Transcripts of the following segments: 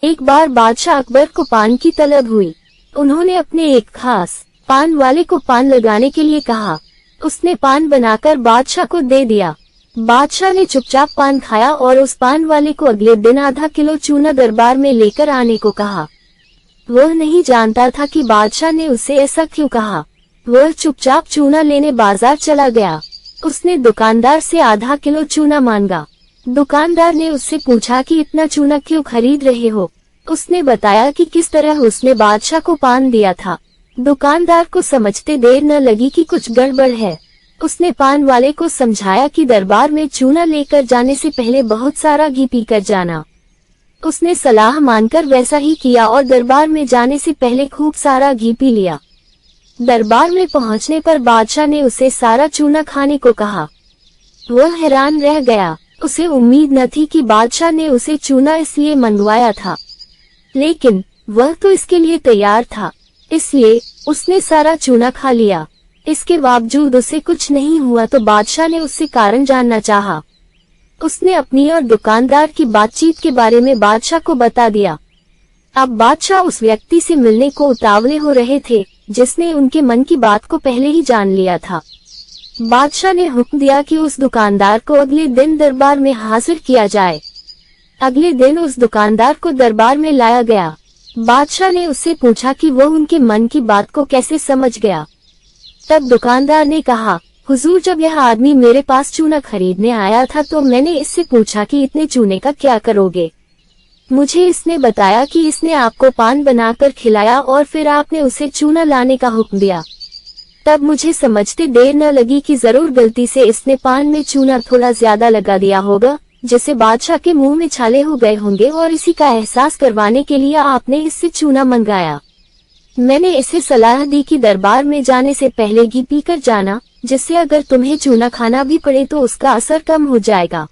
एक बार बादशाह अकबर को पान की तलब हुई। उन्होंने अपने एक खास पान वाले को पान लगाने के लिए कहा। उसने पान बनाकर बादशाह को दे दिया। बादशाह ने चुपचाप पान खाया और उस पान वाले को अगले दिन आधा किलो चूना दरबार में लेकर आने को कहा। वह नहीं जानता था कि बादशाह ने उसे ऐसा क्यों कहा। वह चुपचाप चूना लेने बाजार चला गया। उसने दुकानदार से आधा किलो चूना मांगा। दुकानदार ने उससे पूछा कि इतना चूना क्यों खरीद रहे हो। उसने बताया कि किस तरह उसने बादशाह को पान दिया था। दुकानदार को समझते देर न लगी कि कुछ गड़बड़ है। उसने पान वाले को समझाया कि दरबार में चूना लेकर जाने से पहले बहुत सारा घी पीकर जाना। उसने सलाह मानकर वैसा ही किया और दरबार में जाने से पहले खूब सारा घी पी लिया। दरबार में पहुंचने पर बादशाह ने उसे सारा चूना खाने को कहा। वह हैरान रह गया। उसे उम्मीद न थी कि बादशाह ने उसे चूना इसलिए मंगवाया था, लेकिन वह तो इसके लिए तैयार था, इसलिए उसने सारा चूना खा लिया। इसके बावजूद उसे कुछ नहीं हुआ तो बादशाह ने उससे कारण जानना चाहा। उसने अपनी और दुकानदार की बातचीत के बारे में बादशाह को बता दिया। अब बादशाह उस व्यक्ति से मिलने को उतावले हो रहे थे जिसने उनके मन की बात को पहले ही जान लिया था। बादशाह ने हुक्म दिया कि उस दुकानदार को अगले दिन दरबार में हाजिर किया जाए। अगले दिन उस दुकानदार को दरबार में लाया गया। बादशाह ने उससे पूछा कि वह उनके मन की बात को कैसे समझ गया। तब दुकानदार ने कहा, हुजूर, जब यह आदमी मेरे पास चूना खरीदने आया था तो मैंने इससे पूछा कि इतने चूने का क्या करोगे। मुझे इसने बताया कि इसने आपको पान बनाकर खिलाया और फिर आपने उसे चूना लाने का हुक्म दिया। तब मुझे समझते देर न लगी कि जरूर गलती से इसने पान में चूना थोड़ा ज्यादा लगा दिया होगा, जिससे बादशाह के मुंह में छाले हो गए होंगे और इसी का एहसास करवाने के लिए आपने इससे चूना मंगाया। मैंने इसे सलाह दी कि दरबार में जाने से पहले घी पीकर जाना, जिससे अगर तुम्हें चूना खाना भी पड़े तो उसका असर कम हो जाएगा।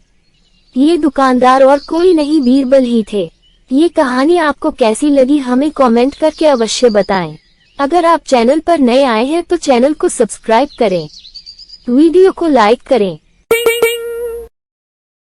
ये दुकानदार और कोई नहीं, बीरबल ही थे। ये कहानी आपको कैसी लगी हमें कमेंट करके अवश्य बताएं। अगर आप चैनल पर नए आए हैं तो चैनल को सब्सक्राइब करें, वीडियो को लाइक करें।